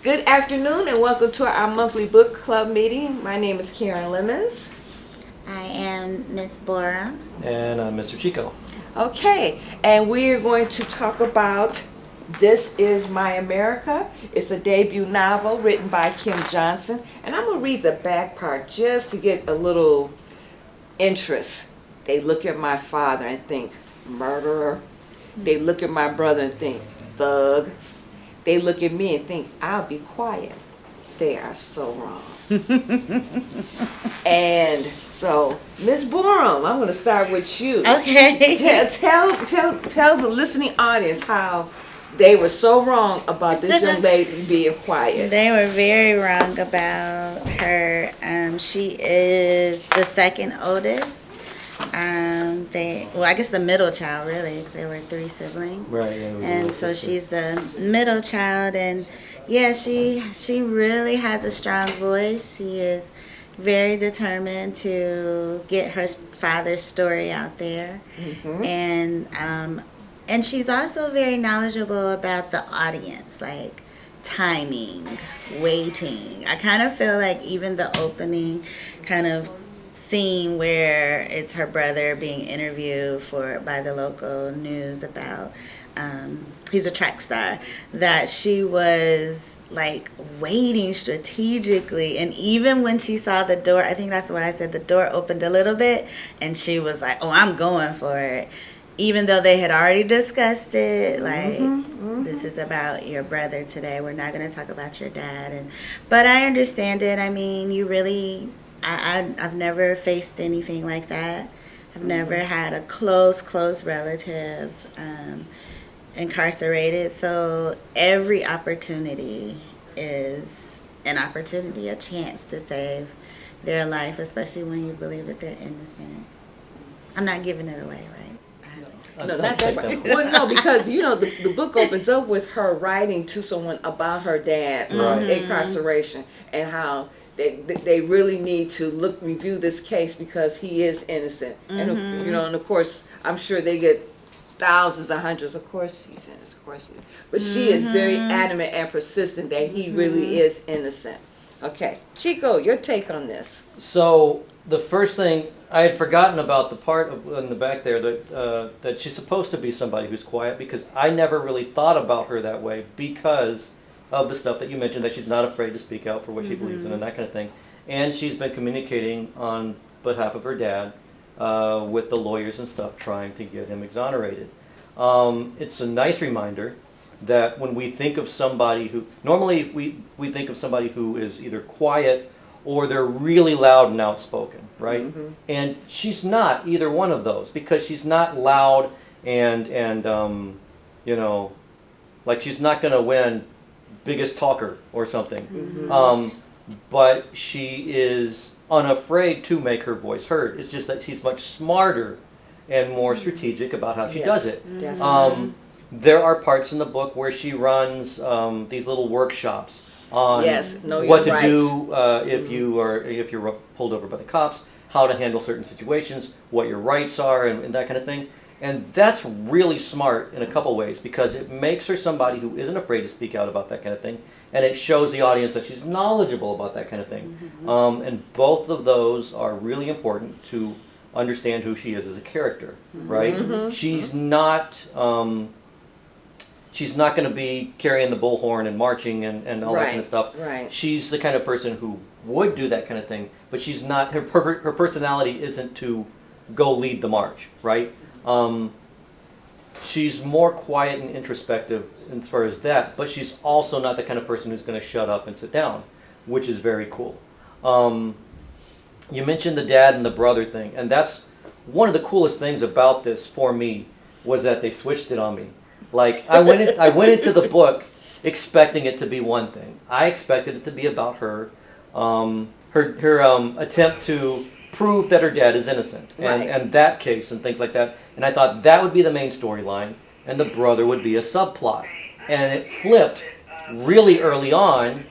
Good afternoon and welcome to our monthly book club meeting. My name is Karen Lemons. I am Miss Bora. And I'm Mr. Chico. Okay, and we're going to talk about This Is My America. It's a debut novel written by Kim Johnson. And I'm going to read the back part just to get a little interest. They look at my father and think, murderer. They look at my brother and think, thug. They look at me and think, I'll be quiet. They are so wrong. And so, Miss Borum, I'm going to start with you. Okay. Tell the listening audience how they were so wrong about this young lady being quiet. They were very wrong about her. She is the second oldest. I guess the middle child, really, because there were 3 siblings. Right. Yeah, and so she's the middle child, and yeah, she really has a strong voice. She is very determined to get her father's story out there, and she's also very knowledgeable about the audience, like timing, waiting. I kind of feel like even the opening kind of scene where it's her brother being interviewed by the local news about he's a track star, that she was like waiting strategically, and even when she saw the door, I think that's what I said, the door opened a little bit and she was like, oh, I'm going for it, even though they had already discussed it, like this is about your brother today, we're not going to talk about your dad. But I understand it. I mean, you really, I've never faced anything like that. I've never had a close relative incarcerated. So every opportunity is an opportunity, a chance to save their life, especially when you believe that they're innocent. I'm not giving it away, right? No, not that part. Well, no, because the book opens up with her writing to someone about her dad incarceration and how they really need to review this case because he is innocent. And and of course, I'm sure they get thousands and hundreds. Of course he's innocent, of course he is. But she is very adamant and persistent that he really is innocent. Okay, Chico, your take on this. So the first thing, I had forgotten about the part in the back there that she's supposed to be somebody who's quiet, because I never really thought about her that way because of the stuff that you mentioned, that she's not afraid to speak out for what she believes in and that kind of thing. And she's been communicating on behalf of her dad with the lawyers and stuff, trying to get him exonerated. It's a nice reminder that when we think of somebody who, normally we think of somebody who is either quiet or they're really loud and outspoken, right? And she's not either one of those, because she's not loud and like she's not going to win biggest talker or something. But she is unafraid to make her voice heard. It's just that she's much smarter and more strategic about how she does it. There are parts in the book where she runs these little workshops on what to do if you're pulled over by the cops, how to handle certain situations, what your rights are, and that kind of thing. And that's really smart in a couple ways, because it makes her somebody who isn't afraid to speak out about that kind of thing, and it shows the audience that she's knowledgeable about that kind of thing. And both of those are really important to understand who she is as a character, right? She's not going to be carrying the bullhorn and marching and all that kind of stuff. She's the kind of person who would do that kind of thing, but she's not. Her personality isn't to go lead the march, right? She's more quiet and introspective as far as that, but she's also not the kind of person who's going to shut up and sit down, which is very cool. You mentioned the dad and the brother thing, and that's one of the coolest things about this for me, was that they switched it on me. Like, I went into the book expecting it to be one thing. I expected it to be about her attempt to prove that her dad is innocent, and that case and things like that. And I thought that would be the main storyline, and the brother would be a subplot. And it flipped really early on,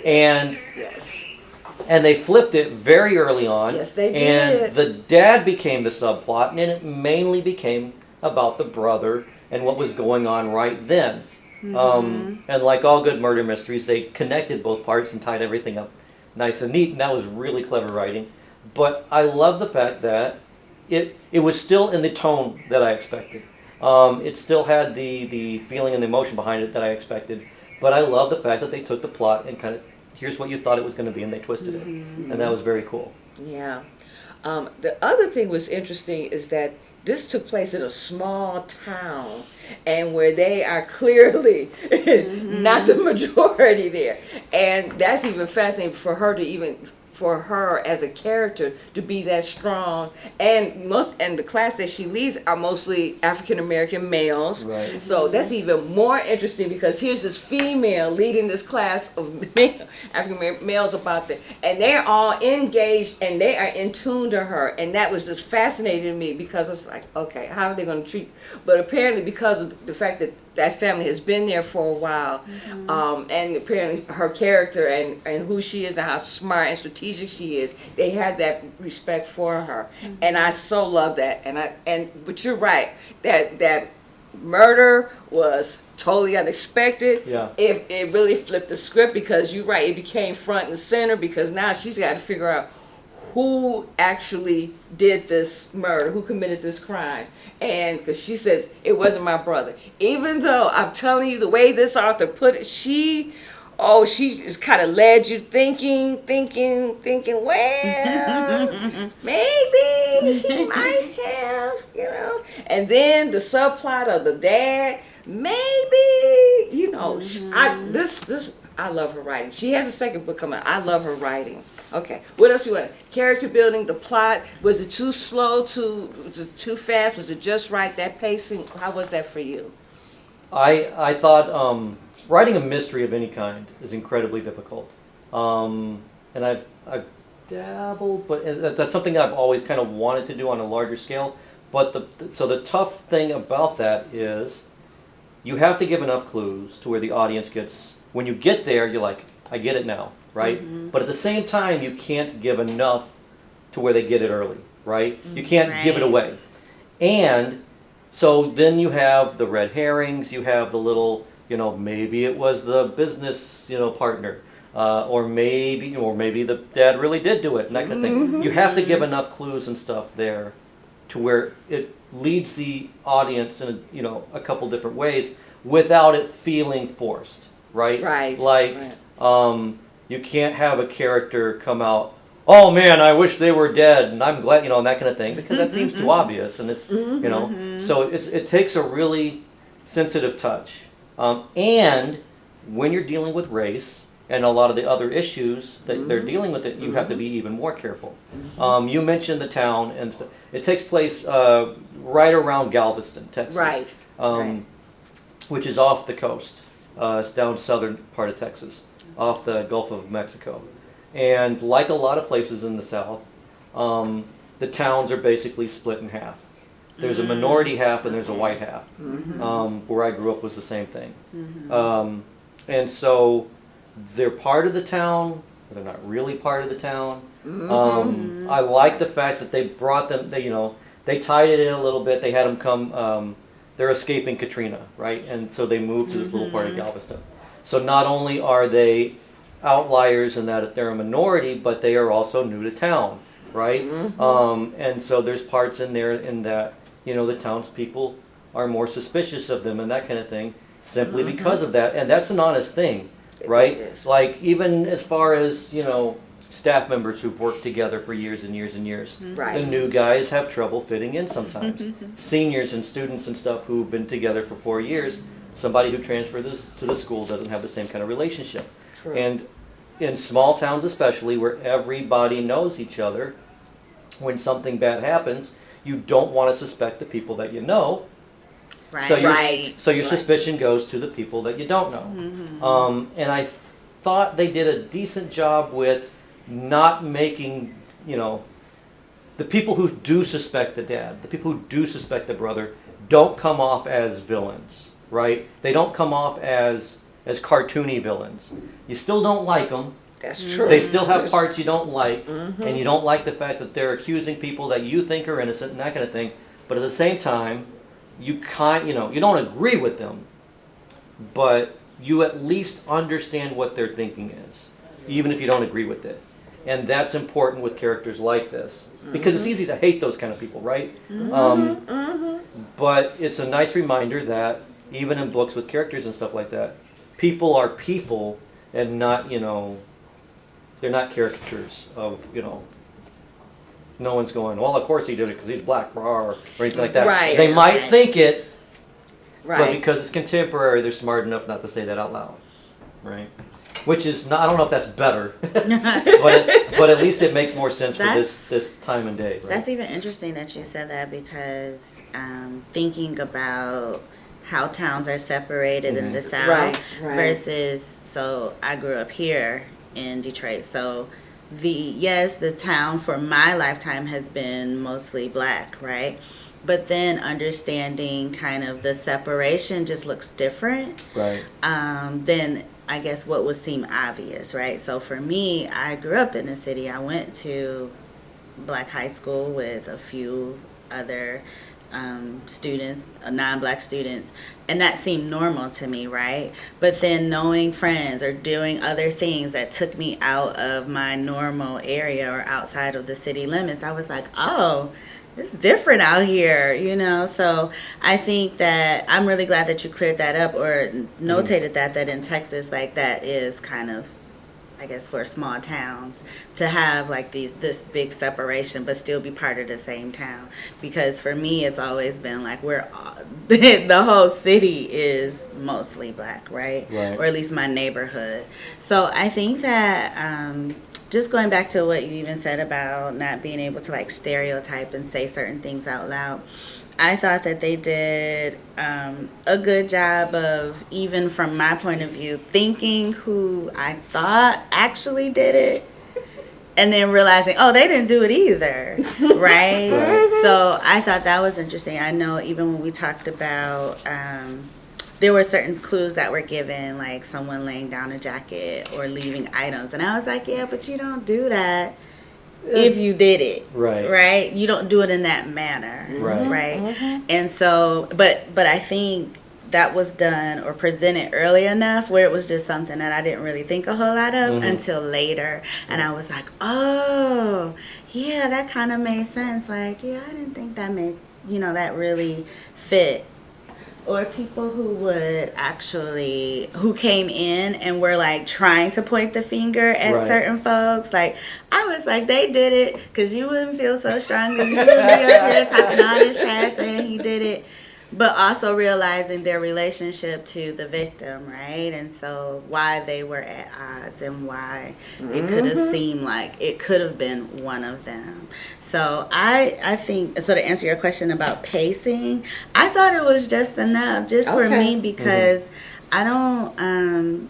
and they flipped it very early on. Yes, they did. And the dad became the subplot, and it mainly became about the brother and what was going on right then. And like all good murder mysteries, they connected both parts and tied everything up nice and neat, and that was really clever writing. But I love the fact that it was still in the tone that I expected. It still had the feeling and the emotion behind it that I expected. But I love the fact that they took the plot and kind of, here's what you thought it was going to be, and they twisted it. And that was very cool. Yeah. The other thing was interesting is that this took place in a small town, and where they are clearly not the majority there. And that's even fascinating for her to even, for her as a character to be that strong, and the class that she leads are mostly African American males. Right. So that's even more interesting, because here's this female leading this class of African American males and they're all engaged and they are in tune to her, and that was just fascinating to me, because it's like, okay, how are they going to treat? But apparently, because of the fact that that family has been there for a while, and apparently her character and who she is and how smart and strategic she is, they had that respect for her, and I so love that. But you're right, that murder was totally unexpected. Yeah. It really flipped the script, because you're right, it became front and center, because now she's got to figure out who actually did this murder, who committed this crime. And because she says, it wasn't my brother. Even though I'm telling you, the way this author put it, she just kind of led you thinking, well, maybe he might have, And then the subplot of the dad, maybe, I love her writing. She has a second book coming. I love her writing. Okay, what else you want? Character building, the plot. Was it too slow? Was it too fast? Was it just right? That pacing, how was that for you? I thought writing a mystery of any kind is incredibly difficult. And I've dabbled, but that's something I've always kind of wanted to do on a larger scale. But the tough thing about that is you have to give enough clues to where the audience gets, when you get there, you're like, I get it now, right? But at the same time, you can't give enough to where they get it early, right? You can't give it away. And so then you have the red herrings, you have the little, maybe it was the business, partner, or maybe the dad really did do it, and that kind of thing. You have to give enough clues and stuff there to where it leads the audience in a couple different ways without it feeling forced, right? Right. Like, you can't have a character come out, oh man, I wish they were dead, and I'm glad, and that kind of thing, because that seems too obvious, and it's, so it takes a really sensitive touch. And when you're dealing with race and a lot of the other issues that they're dealing with, you have to be even more careful. You mentioned the town, and it takes place right around Galveston, Texas, Right. Which is off the coast. It's down southern part of Texas, off the Gulf of Mexico. And like a lot of places in the South, the towns are basically split in half. There's a minority half and there's a white half. Where I grew up was the same thing. And so they're part of the town, but they're not really part of the town. I like the fact that they brought them, they tied it in a little bit. They had them come, they're escaping Katrina, right? And so they moved to this little part of Galveston. So not only are they outliers in that they're a minority, but they are also new to town, right? And so there's parts in there in that, the townspeople are more suspicious of them and that kind of thing, simply because of that. And that's an honest thing, right? Like, even as far as, staff members who've worked together for years and years and years. Right. The new guys have trouble fitting in sometimes. Seniors and students and stuff who've been together for 4 years, somebody who transferred to the school doesn't have the same kind of relationship. True. And in small towns especially, where everybody knows each other, when something bad happens, you don't want to suspect the people that you know. Right. So your suspicion goes to the people that you don't know. And I thought they did a decent job with not making, the people who do suspect the dad, the people who do suspect the brother, don't come off as villains, right? They don't come off as cartoony villains. You still don't like them. That's true. They still have parts you don't like, and you don't like the fact that they're accusing people that you think are innocent and that kind of thing. But at the same time, you don't agree with them, but you at least understand what their thinking is, even if you don't agree with it. And that's important with characters like this, because it's easy to hate those kind of people, right? But it's a nice reminder that even in books with characters and stuff like that, people are people and not, they're not caricatures of, no one's going, well, of course he did it because he's black, or anything like that. Right. They might think it, but Right. because it's contemporary, they're smart enough not to say that out loud, right? Which is not, I don't know if that's better, but at least it makes more sense for this time and day. Right? That's even interesting that you said that, because thinking about how towns are separated in the South Right. versus, so I grew up here in Detroit, so the town for my lifetime has been mostly black, right? But then understanding kind of the separation just looks different. Right. Than I guess what would seem obvious, right? So for me, I grew up in the city. I went to black high school with a few other students, non-black students, and that seemed normal to me, right? But then knowing friends or doing other things that took me out of my normal area or outside of the city limits, I was like, oh, it's different out here, So I think that I'm really glad that you cleared that up or notated that in Texas, like that is kind of, I guess, for small towns to have like this big separation, but still be part of the same town. Because for me, it's always been like the whole city is mostly black, right? Or at least my neighborhood. So I think that just going back to what you even said about not being able to like stereotype and say certain things out loud, I thought that they did a good job of, even from my point of view, thinking who I thought actually did it and then realizing, oh, they didn't do it either, right? So I thought that was interesting. I know even when we talked about, there were certain clues that were given, like someone laying down a jacket or leaving items. And I was like, yeah, but you don't do that if you did it, right? You don't do it in that manner, right? And so, but I think that was done or presented early enough where it was just something that I didn't really think a whole lot of until later, and I was like, oh, yeah, that kind of made sense. Like, yeah, I didn't think that made, that really fit. Or people who came in and were like trying to point the finger at certain folks. Like, I was like, they did it because you wouldn't feel so strongly. You wouldn't be up here talking all this trash saying he did it. But also realizing their relationship to the victim, right? And so why they were at odds and why it could have seemed like it could have been one of them. So I think, so to answer your question about pacing, I thought it was just enough, just for me, because I don't,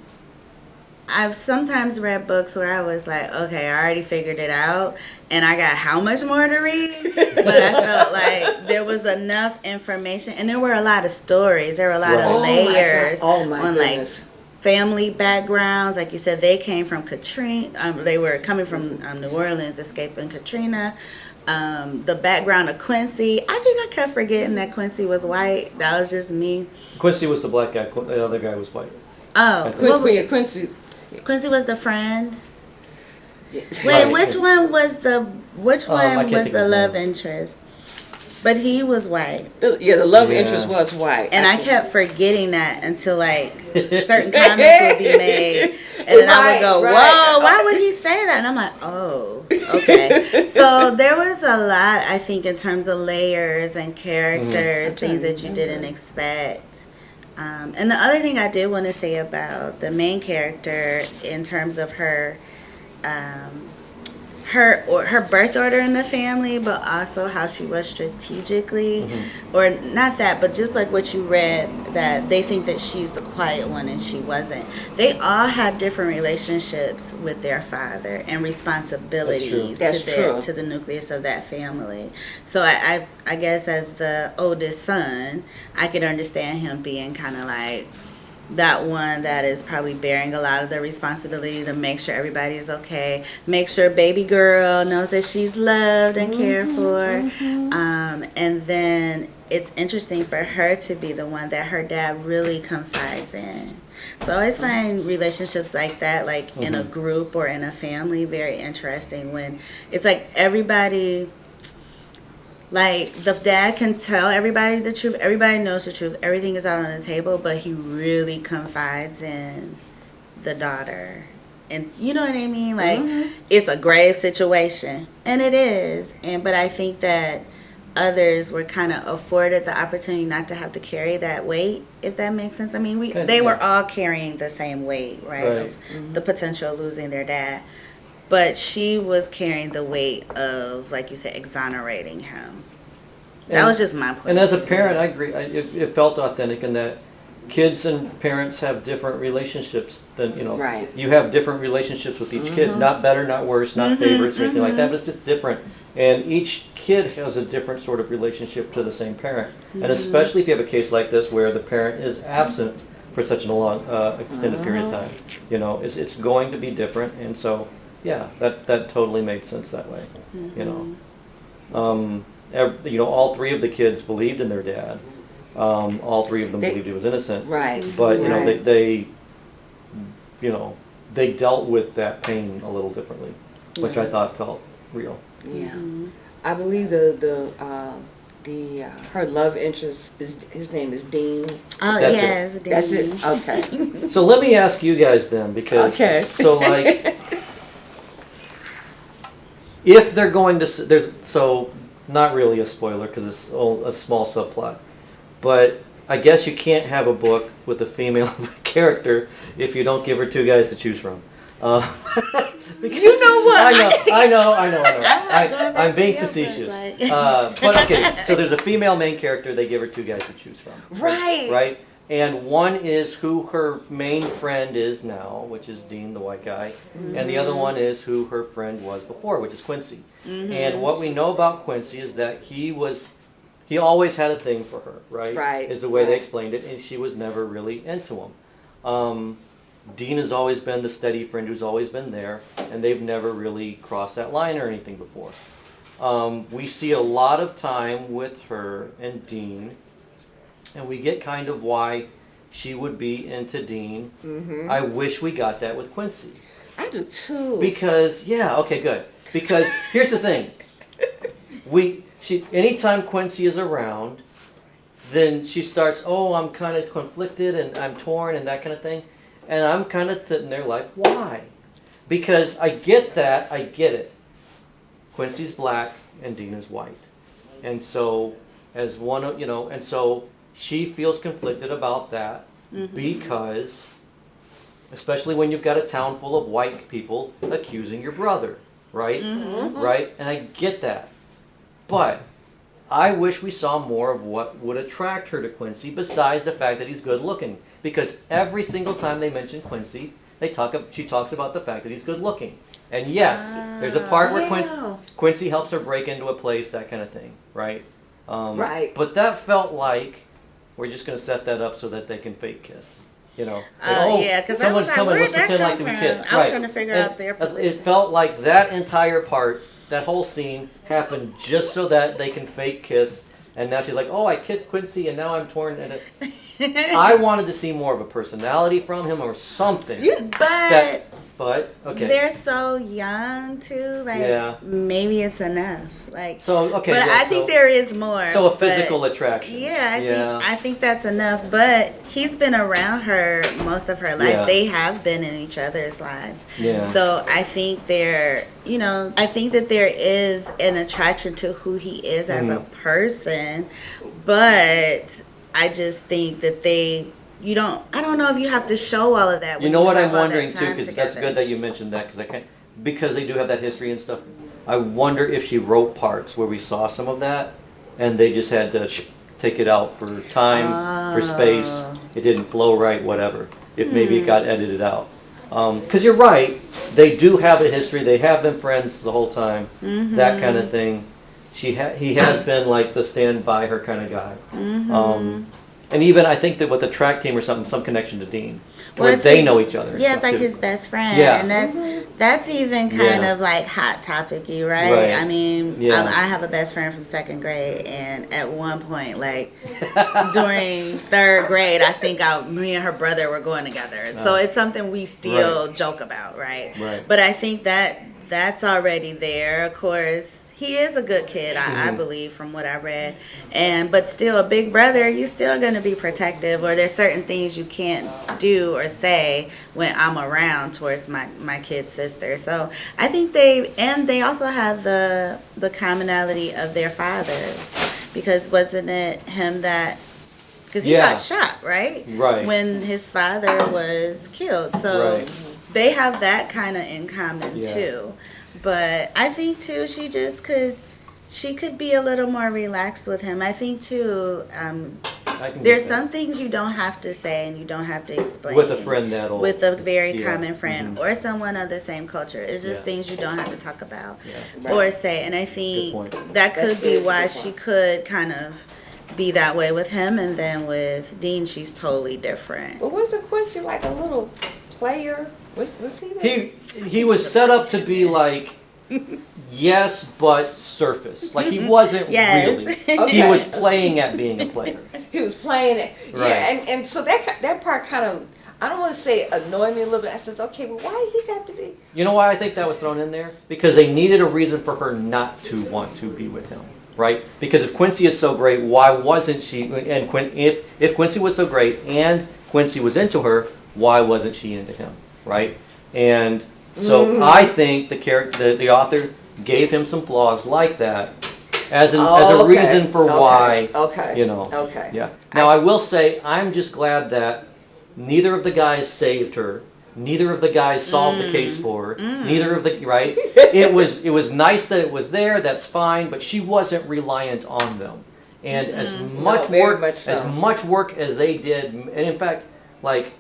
I've sometimes read books where I was like, okay, I already figured it out, and I got how much more to read? But I felt like there was enough information, and there were a lot of stories. There were a lot of layers on like family backgrounds. Like you said, they came from Katrina. They were coming from New Orleans, escaping Katrina. The background of Quincy. I think I kept forgetting that Quincy was white. That was just me. Quincy was the black guy. The other guy was white. Oh, Quincy was the friend. Wait, which one was the love interest? But he was white. The love interest was white. And I kept forgetting that until like certain comments would be made. And then I would go, whoa, why would he say that? And I'm like, oh, okay. So there was a lot, I think, in terms of layers and characters, things that you didn't expect. And the other thing I did want to say about the main character in terms of her birth order in the family, but also how she was strategically, or not that, but just like what you read, that they think that she's the quiet one and she wasn't. They all had different relationships with their father and responsibilities to the nucleus of that family. So I guess as the oldest son, I could understand him being kind of like that one that is probably bearing a lot of the responsibility to make sure everybody is okay, make sure baby girl knows that she's loved and cared for, and then it's interesting for her to be the one that her dad really confides in. So I always find relationships like that, like in a group or in a family, very interesting when it's like everybody, like the dad can tell everybody the truth, everybody knows the truth, everything is out on the table, but he really confides in the daughter. And you know what I mean? Like it's a grave situation, and it is. But I think that others were kind of afforded the opportunity not to have to carry that weight, if that makes sense. I mean, they were all carrying the same weight, right? Of the potential of losing their dad. But she was carrying the weight of, like you said, exonerating him. That was just my point. And as a parent, I agree. It felt authentic in that kids and parents have different relationships than, Right. You have different relationships with each kid. Not better, not worse, not favorites or anything like that, but it's just different. And each kid has a different sort of relationship to the same parent. And especially if you have a case like this where the parent is absent for such a long, extended period of time. It's going to be different. And so, yeah, that totally made sense that way. All three of the kids believed in their dad. All three of them believed he was innocent. Right. But, Right. they dealt with that pain a little differently, which I thought felt real. Yeah, I believe her love interest his name is Dean. Oh, That's yes, it. That's it. Okay. So let me ask you guys then, because so like, if they're going to not really a spoiler because it's a small subplot, but I guess you can't have a book with a female character if you don't give her two guys to choose from. You know what? I know. I'm being facetious. But okay, so there's a female main character. They give her two guys to choose from. Right. Right. And one is who her main friend is now, which is Dean, the white guy, and the other one is who her friend was before, which is Quincy. And what we know about Quincy is that he always had a thing for her, right? Right. Is the way they explained it, and she was never really into him. Dean has always been the steady friend who's always been there, and they've never really crossed that line or anything before. We see a lot of time with her and Dean, and we get kind of why she would be into Dean. I wish we got that with Quincy. I do too. Because, okay, good. Because here's the thing. Anytime Quincy is around, then she starts, I'm kind of conflicted and I'm torn and that kind of thing. And I'm kind of sitting there like, why? Because I get that, I get it. Quincy's black and Dean is white. And so, and so she feels conflicted about that because, especially when you've got a town full of white people accusing your brother, right? Right? And I get that. But I wish we saw more of what would attract her to Quincy besides the fact that he's good looking. Because every single time they mention Quincy, she talks about the fact that he's good looking. And yes, there's a part where Quincy helps her break into a place, that kind of thing, right? Right. But that felt like we're just going to set that up so that they can fake kiss. Yeah, because someone's coming, let's pretend like we kiss. I was trying to figure out their position. It felt like that entire part, that whole scene, happened just so that they can fake kiss. And now she's like, I kissed Quincy and now I'm torn. And I wanted to see more of a personality from him or something. But okay. They're so young too. Like maybe it's enough. Like I think there is more. So a physical attraction. Yeah, I think that's enough. But he's been around her most of her life. Yeah. They have been in each other's lives. Yeah. So I think I think that there is an attraction to who he is as a person, but I just think that I don't know if you have to show all of that. You know what I'm wondering too, because that's good that you mentioned that, because they do have that history and stuff. I wonder if she wrote parts where we saw some of that, and they just had to take it out for time, for space. It didn't flow right, whatever. If maybe it got edited out. Because you're right, they do have a history. They have been friends the whole time. That kind of thing. He has been like the stand by her kind of guy. And even I think that with the track team or something, some connection to Dean, Well, where it's they his- know each other. and Yeah, it's stuff, like too. his best friend, Yeah. and that's even kind Yeah. of like hot topicy, right? Right. I mean, Yeah. I have a best friend from 2nd grade, and at one point, like during 3rd grade, I think me and her brother were going together. So it's something we still joke about, right? Right. But I think that's already there. Of course, he is a good kid, I believe, from what I read. But still, a big brother, you're still going to be protective, or there's certain things you can't do or say when I'm around towards my kid's sister. So I think they also have the commonality of their fathers, because wasn't it him that, because he Yeah. got shot, right? Right. When his father was killed. So Right. they have that kind of in common Yeah. too. But I think too, she could be a little more relaxed with him. I think too, I can there's get that. some things you don't have to say and you don't have to explain. With a friend that old. With a very Yeah. common friend or someone of the same culture. It's just Yeah. things you don't have to talk about Yeah. or say. And I Good think point. that could That's be good. why That's a good she point. could kind of be that way with him. And then with Dean, she's totally different. But wasn't Quincy like a little player? Was he there? He was set up to be like, yes, but surface. Like he wasn't Yes. really. He Okay. was playing at being a player. He was playing it. Right. Yeah, and so that part kind of, I don't want to say annoyed me a little bit. I says, okay, well, why he got to be? You know why I think that was thrown in there? Because they needed a reason for her not to want to be with him, right? Because if Quincy is so great, why wasn't she? And if Quincy was so great and Quincy was into her, why wasn't she into him, right? And so I think the author gave him some flaws like that as a Okay. reason for Okay. why, Okay. you know. Okay. Yeah. Now I will say I'm just glad that neither of the guys saved her. Neither of the guys solved the case for her. Neither of the right. It was nice that it was there. That's fine, but she wasn't reliant on them. And as much very work much so. as much work as they did, and in fact, like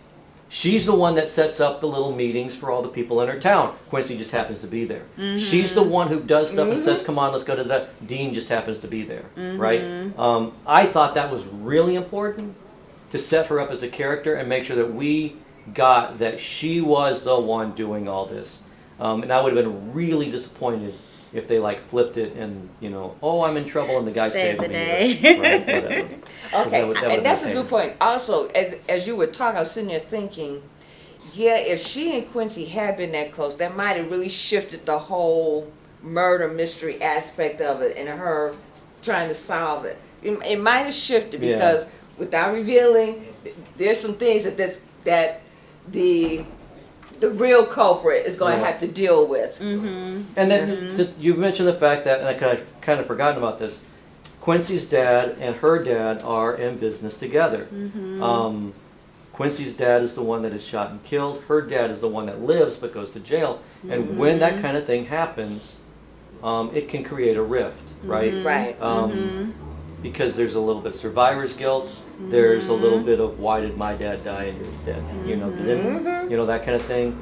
she's the one that sets up the little meetings for all the people in her town. Quincy just happens to be there. She's the one who does stuff and says, "Come on, let's go to the." Dean just happens to be there, right? I thought that was really important to set her up as a character and make sure that we got that she was the one doing all this. And I would have been really disappointed if they like flipped it and, you know, oh, I'm in trouble and the guy Save saved the me. day. Right, whatever. Okay, That would and that's a be good point. Also, as you were talking, I was sitting there thinking, yeah, if she and Quincy had been that close, that might have really shifted the whole murder mystery aspect of it and her trying to solve it. It might have shifted Yeah. because without revealing, there's some things that the real culprit is going to Yeah. have to deal with. And then you've mentioned the fact that, and I kind of forgotten about this, Quincy's dad and her dad are in business together. Quincy's dad is the one that is shot and killed. Her dad is the one that lives but goes to jail. And when that kind of thing happens, it can create a rift, right? Right. Because there's a little bit of survivor's guilt. There's a little bit of why did my dad die and yours dead? You know, you know, that kind of thing.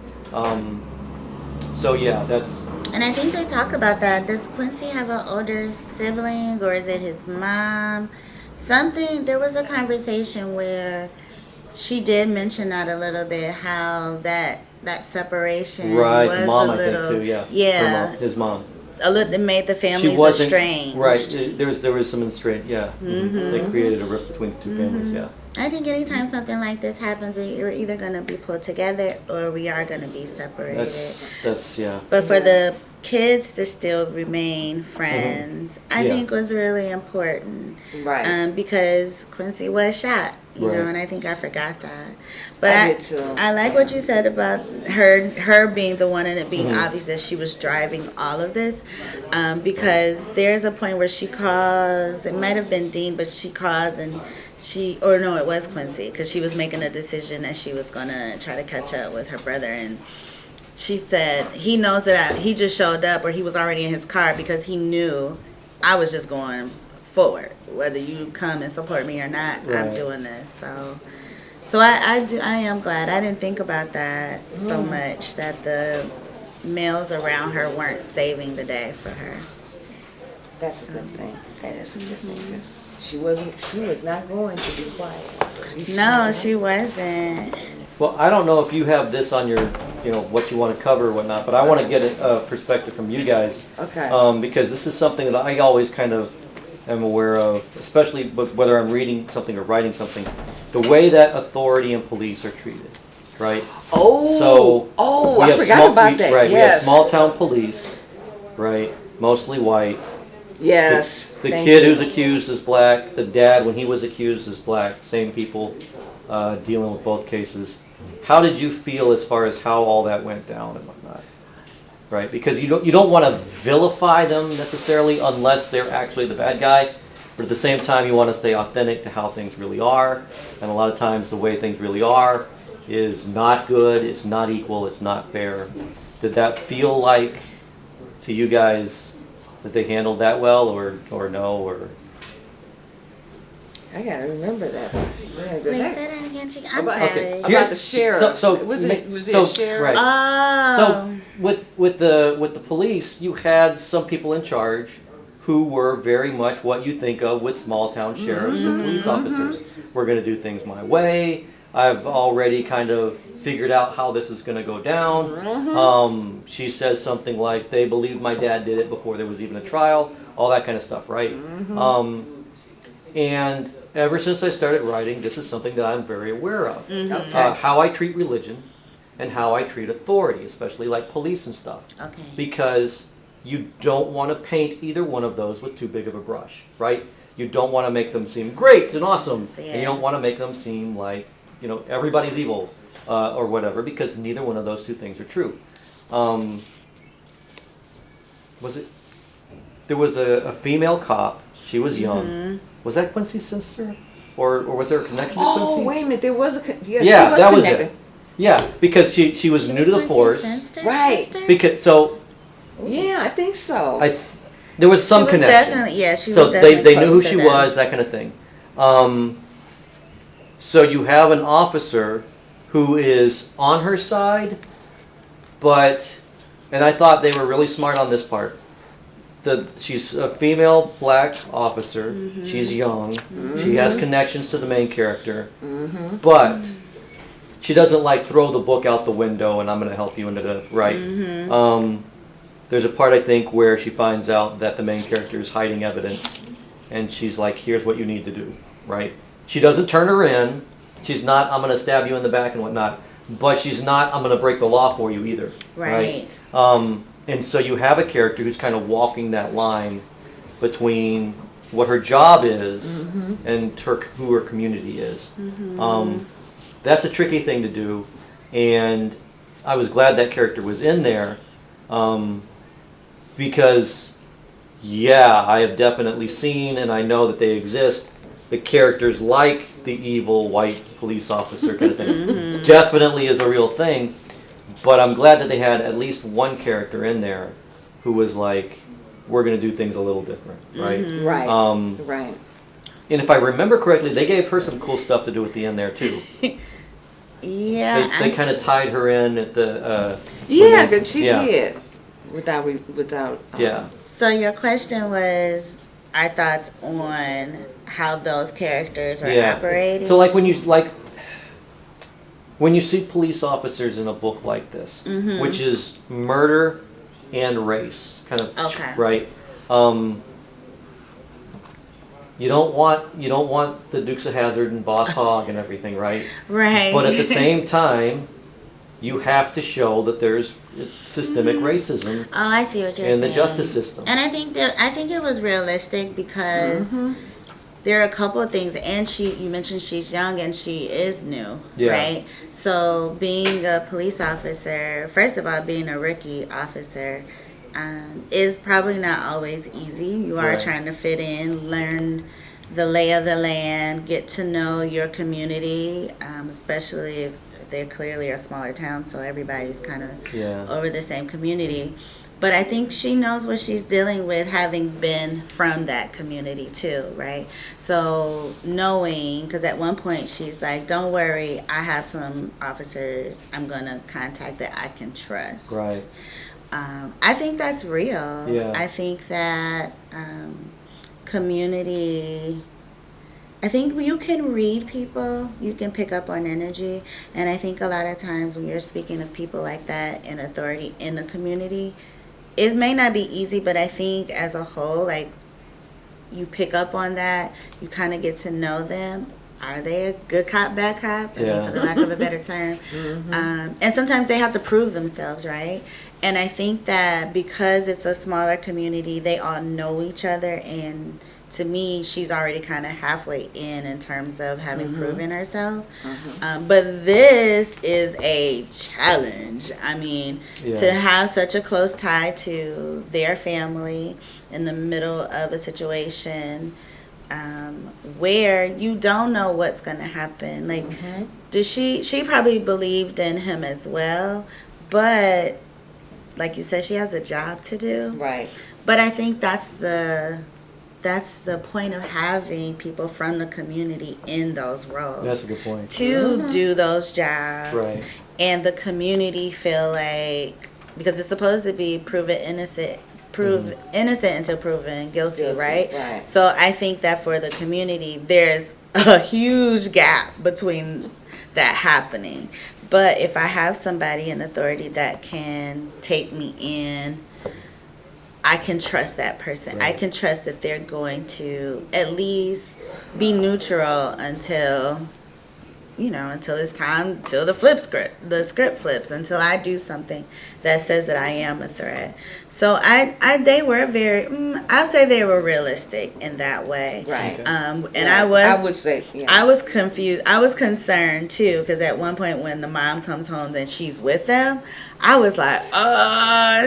So yeah, that's. And I think they talk about that. Does Quincy have an older sibling, or is it his mom? Something. There was a conversation where she did mention that a little bit, how that separation Right, was mom, a I little, think too. Yeah, yeah, Her mom, his mom. a little. It made the She families wasn't estranged. right. There was some estranged. Yeah, they created a rift between the two families. Yeah. I think anytime something like this happens, you're either going to be pulled together or we are going to be separated. That's yeah. But for the kids to still remain friends, I Yeah. think was really important. Right. Because Quincy was shot, you Right. know, and I think I forgot that. But I did too. I like what you said about her being the one and it being obvious that she was driving all of this. Because there's a point where she calls, it might have been Dean, but she calls and it was Quincy, because she was making a decision that she was going to try to catch up with her brother. And she said he knows that he just showed up, or he was already in his car, because he knew I was just going forward. Whether you come and support me or not, I'm Right. doing this. So I am glad. I didn't think about that so much, that the males around her weren't saving the day for her. That's a good thing. That is a good thing. Yes. She was not going to be quiet. No, she wasn't. Well, I don't know if you have this on your, what you want to cover or whatnot, but I want to get a perspective from you guys. Okay. Because this is something that I always kind of am aware of, especially whether I'm reading something or writing something, the way that authority and police are treated, right? I forgot about that. Right, Yes. we have small town police, right, mostly white. Yes. The kid who's accused is black. The dad, when he was accused, is black. Same people dealing with both cases. How did you feel as far as how all that went down and whatnot? Right, because you don't want to vilify them necessarily unless they're actually the bad guy, but at the same time you want to stay authentic to how things really are, and a lot of times the way things really are is not good, it's not equal, it's not fair. Did that feel like to you guys that they handled that well, or no, or? I gotta remember that. Yeah, Wait, say that again, Chica. I'm about, sorry. Okay. about the sheriff. So was it a sheriff? Right. Oh. So with the police, you had some people in charge who were very much what you think of with small town sheriffs and police officers. We're going to do things my way. I've already kind of figured out how this is going to go down. She says something like, they believed my dad did it before there was even a trial, all that kind of stuff, right? And ever since I started writing, this is something that I'm very aware of. Okay. How I treat religion and how I treat authority, especially like police and stuff. Okay. Because you don't want to paint either one of those with too big of a brush, right? You don't want to make them seem great and awesome, and you don't want to make them seem like, everybody's evil or whatever, because neither one of those two things are true. There was a female cop, she was young. Was that Quincy's sister? Or was there a connection to Quincy? Oh, wait a minute. There was she was that was connected. it. Yeah, because she was new to the force. Right. Because Yeah, I think so. there was some she was connection. Definitely, yeah, she So was definitely they knew who close to she them. was, that kind of thing. So you have an officer who is on her side, and I thought they were really smart on this part. She's a female black officer. She's young. She has connections to the main character, but she doesn't throw the book out the window and I'm going to help you into the right. There's a part I think where she finds out that the main character is hiding evidence, and she's like, "Here's what you need to do." Right? She doesn't turn her in. She's not, "I'm going to stab you in the back" and whatnot. But she's not, "I'm going to break the law for you" either. Right. And so you have a character who's kind of walking that line between what her job is and who her community is. That's a tricky thing to do, and I was glad that character was in there, because, I have definitely seen, and I know that they exist, the characters like the evil white police officer kind of thing. Definitely is a real thing. But I'm glad that they had at least one character in there who was like, we're going to do things a little different, right? Right. Right. And if I remember correctly, they gave her some cool stuff to do at the end there too. Yeah. They kind of tied her in at the. Because she did. Without. Yeah. So your question was our thoughts on how those characters are operating. So when you see police officers in a book like this, which is murder and race, kind of right. You don't want the Dukes of Hazzard and Boss Hogg and everything, right? Right. But at the same time, you have to show that there's systemic racism. Oh, I see what you're saying. In the justice system. And I think it was realistic because there are a couple of things, and you mentioned she's young and she is new, right? So being a police officer, first of all, being a rookie officer, is probably not always easy. You are trying to fit in, learn the lay of the land, get to know your community, especially if they're clearly a smaller town, so everybody's kind of over the same community. But I think she knows what she's dealing with, having been from that community too, right? So knowing, because at one point she's like, "Don't worry, I have some officers I'm going to contact that I can trust." Right. I think that's real. Yeah. I think that community I think you can read people, you can pick up on energy, and I think a lot of times when you're speaking of people like that in authority in the community, it may not be easy, but I think as a whole, like, you pick up on that, you kind of get to know them. Are they a good cop, bad cop? I mean, for the lack of a better term. And sometimes they have to prove themselves, right? And I think that because it's a smaller community, they all know each other, and to me, she's already kind of halfway in terms of having proven herself. But this is a challenge. I mean, to have such a close tie to their family in the middle of a situation where you don't know what's going to happen. Like, does she probably believed in him as well, but like you said, she has a job to do. Right. But I think that's the point of having people from the community in those roles. That's a good point. To do those jobs. Right. And the community feel like, because it's supposed to be innocent until proven guilty, right? Right. So I think that for the community, there's a huge gap between that happening. But if I have somebody in authority that can take me in, I can trust that person. Right. I can trust that they're going to at least be neutral until it's time, till the script flips, until I do something that says that I am a threat. So they were I'll say they were realistic in that way. Right. And right. I would say, yeah. I was confused. I was concerned too, because at one point when the mom comes home and she's with them, I was like,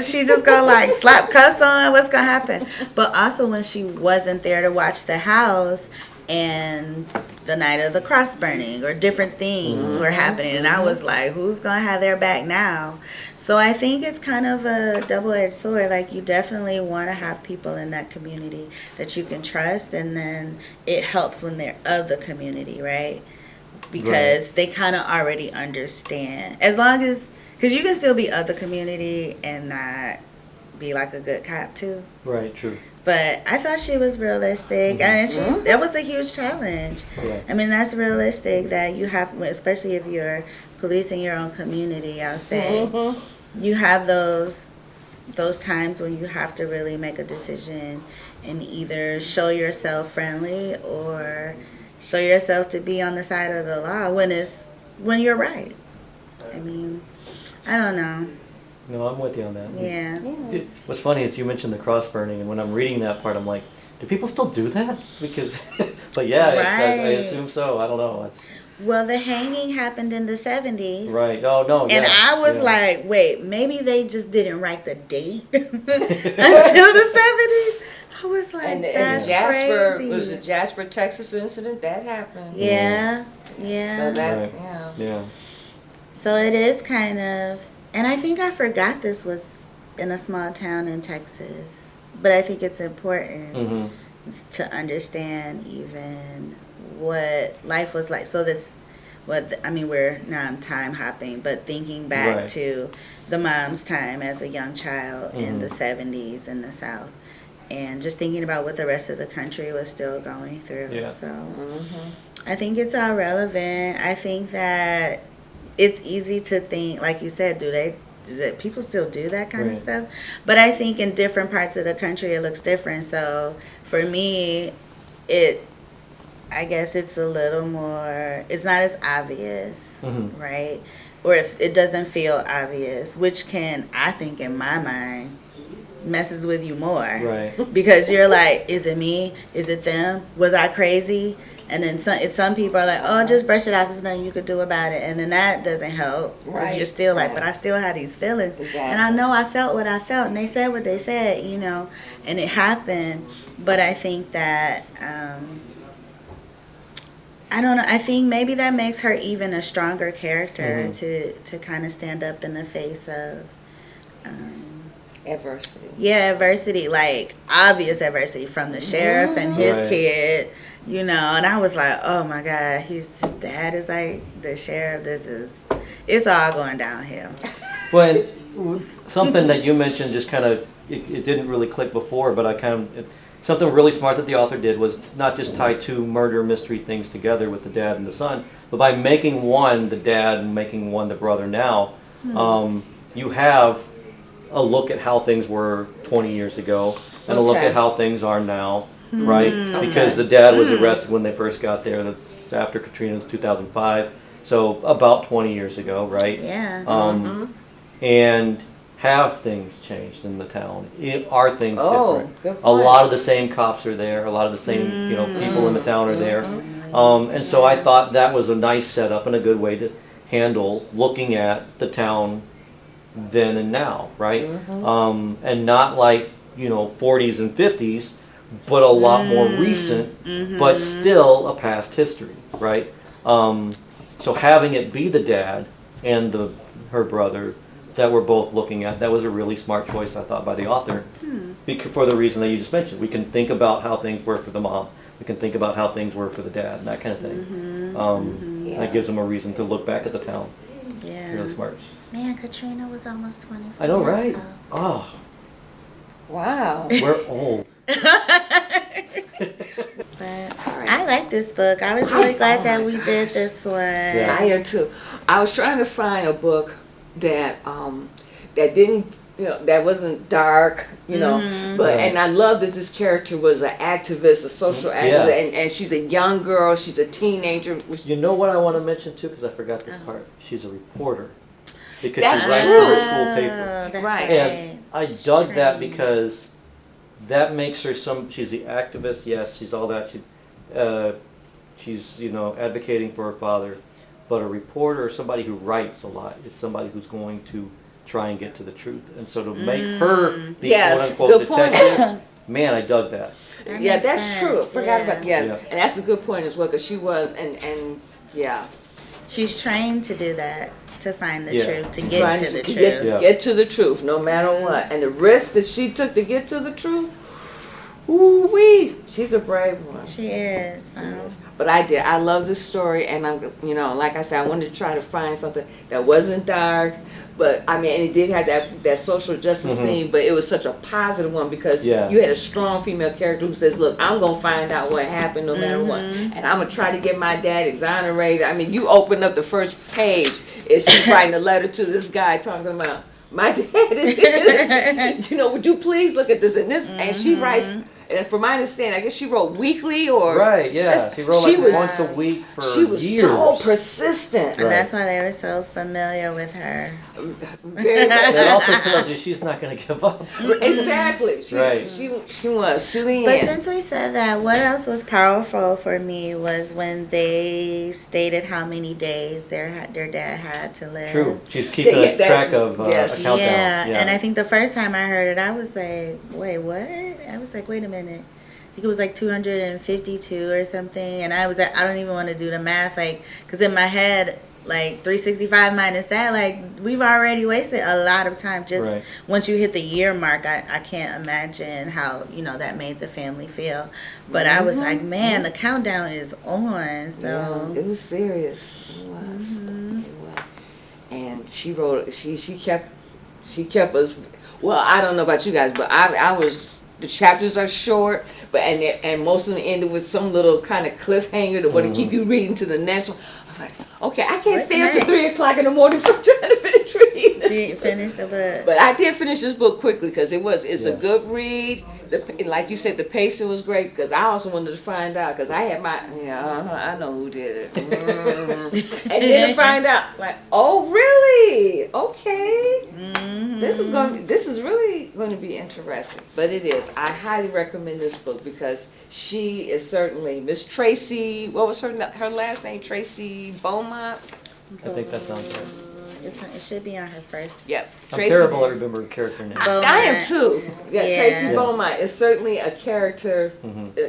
she just gonna like slap cuffs on? What's gonna happen? But also when she wasn't there to watch the house, and the night of the cross burning or different things were happening, and I was like, who's gonna have their back now? So I think it's kind of a double-edged sword. Like, you definitely want to have people in that community that you can trust, and then it helps when they're of the community, right? Because they kind of already understand. As long as, because you can still be of the community and not be like a good cop too. Right, true. But I thought she was realistic, and that was a huge challenge. Yeah. I mean, that's realistic that you have, especially if you're policing your own community, I'll say. You have those times when you have to really make a decision and either show yourself friendly or show yourself to be on the side of the law when you're right. I mean, I don't know. No, I'm with you on that. Yeah. What's funny is you mentioned the cross burning, and when I'm reading that part, I'm like, do people still do that? Because, but yeah, I assume so. I don't know. Well, the hanging happened in the 70s. Right. Oh, no. And I was like, wait, maybe they just didn't write the date until the 70s. I was like, and that's crazy. It was a Jasper, Texas incident that happened. Yeah. So that, Yeah. So it is kind of, and I think I forgot this was in a small town in Texas. But I think it's important to understand even what life was like. So I'm time hopping, but thinking back to the mom's time as a young child in the 70s in the South, and just thinking about what the rest of the country was still going through. Yeah. So I think it's all relevant. I think that it's easy to think, like you said, people still do that kind of stuff? But I think in different parts of the country it looks different. So for me, I guess it's a little more, it's not as obvious, right? Or if it doesn't feel obvious, which can, I think in my mind, messes with you more. Right. Because you're like, is it me? Is it them? Was I crazy? And then some people are like, oh, just brush it off. There's nothing you could do about it. And then that doesn't help. Because you're still like, but I still have these feelings. Exactly. And I know I felt what I felt. And they said what they said, and it happened. But I think that, I don't know. I think maybe that makes her even a stronger character to kind of stand up in the face of adversity. Yeah, adversity, like obvious adversity from the sheriff and his kid, and I was like, oh my God, his dad is like the sheriff. It's all going downhill. Well, something that you mentioned just kind of, it didn't really click before, but something really smart that the author did was not just tie two murder mystery things together with the dad and the son, but by making one the dad and making one the brother now, you have a look at how things were 20 years ago and a look at how things are now, right? Because the dad was arrested when they first got there. That's after Katrina's 2005, so about 20 years ago, right? Yeah. And have things changed in the town? Are things different? Good A point. lot of the same cops are there. A lot of the same people in the town are there. And so I thought that was a nice setup and a good way to handle looking at the town then and now, right? And not like 40s and 50s, but a lot more recent, but still a past history, right? So having it be the dad and her brother that we're both looking at, that was a really smart choice, I thought, by the author, for the reason that you just mentioned. We can think about how things were for the mom. We can think about how things were for the dad, and that kind of thing. That gives them a reason to look back at the town. Yeah. It's really smart. Man, Katrina was almost 20. I know, right? Ago. Oh, Wow. we're old. But I like this book. I was really glad that we did this one. Yeah. I am too. I was trying to find a book that that didn't, that wasn't dark, but and I love that this character was an activist, a social activist, and she's a young girl, she's a teenager. You know what I want to mention too, because I forgot this part. She's a reporter because That's she writes true. for her school paper. That's Right. And I dug that because that makes her she's the activist, yes, she's all that. She's advocating for her father, but a reporter or somebody who writes a lot is somebody who's going to try and get to the truth. And so to make her the quote-unquote good point. detective, man, I dug that. Yeah, that's true. I forgot about Yeah. and that's a good point as well, because she was, and yeah. She's trained to do that, to find the Yeah. truth, to get Trying to the truth. Get to the truth, no matter what. And the risk that she took to get to the truth, ooh-wee, she's a brave one. She is. But I love this story, and I'm, like I said, I wanted to try to find something that wasn't dark, but and it did have that social justice theme, but it was such a positive one because you had a strong female character who says, look, I'm going to find out what happened no matter what, and I'm going to try to get my dad exonerated. You open up the first page, and she's writing a letter to this guy talking about, my dad is innocent. Would you please look at this? And she writes, and from my understanding, I guess she wrote weekly or Right, yeah. She wrote once a week for years. She was so persistent. And that's why they were so familiar with her. Very That also tells you she's not going to give up. Exactly. She was to the But end. since we said that, what else was powerful for me was when they stated how many days their dad had to live. True. She's keeping a track of a countdown. Yeah, and I think the first time I heard it, I was like, wait, what? I was like, wait a minute. I think it was like 252 or something. And I was like, I don't even want to do the math, because in my head, 365 minus that, we've already wasted a lot of time. Just once you hit the year mark, I can't imagine how, that made the family feel. But I was like, man, the countdown is on. So it was serious. It was. And she wrote, she kept us, well, I don't know about you guys, but I was, the chapters are short, but and most of them ended with some little kind of cliffhanger to want to keep you reading to the next one. I was like, okay, I can't stay up to 3 o'clock in the morning for trying to finish reading. Finish the book. But I did finish this book quickly because it's a good read. Like you said, the pacing was great because I also wanted to find out because I had I know who did it. And then to find out, oh really? Okay. This is really going to be interesting. But it is. I highly recommend this book because she is certainly Miss Tracy. What was her last name? Tracy Beaumont. I think that sounds right. It should be on her first. Yep. I'm terrible at remembering character names. I am too. Yeah, Tracy Beaumont is certainly a character,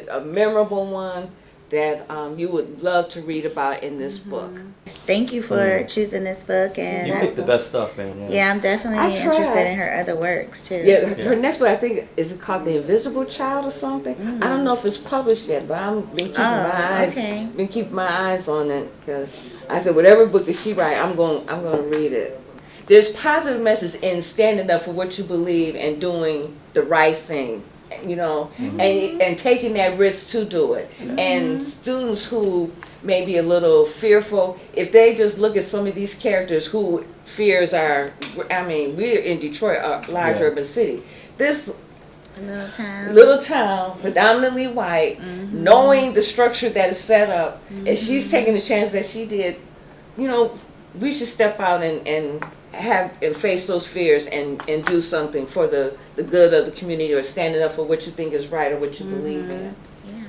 a memorable one that you would love to read about in this book. Thank you for choosing this book. And You picked the best stuff, man. Yeah, I'm definitely interested in her other works too. Yeah, her next book, I think, is it called The Invisible Child or something? I don't know if it's published yet, but I've been keeping my eyes on it because I said whatever book that she writes, I'm going to read it. There's positive messages in standing up for what you believe and doing the right thing. you know, and taking that risk to do it. And students who may be a little fearful, if they just look at some of these characters who fears are, I mean, we're in Detroit, a large urban city. This little town, predominantly white, knowing the structure that is set up, and she's taking the chance that she did, you know, we should step out and face those fears and do something for the good of the community, or standing up for what you think is right or what you believe in. Yeah.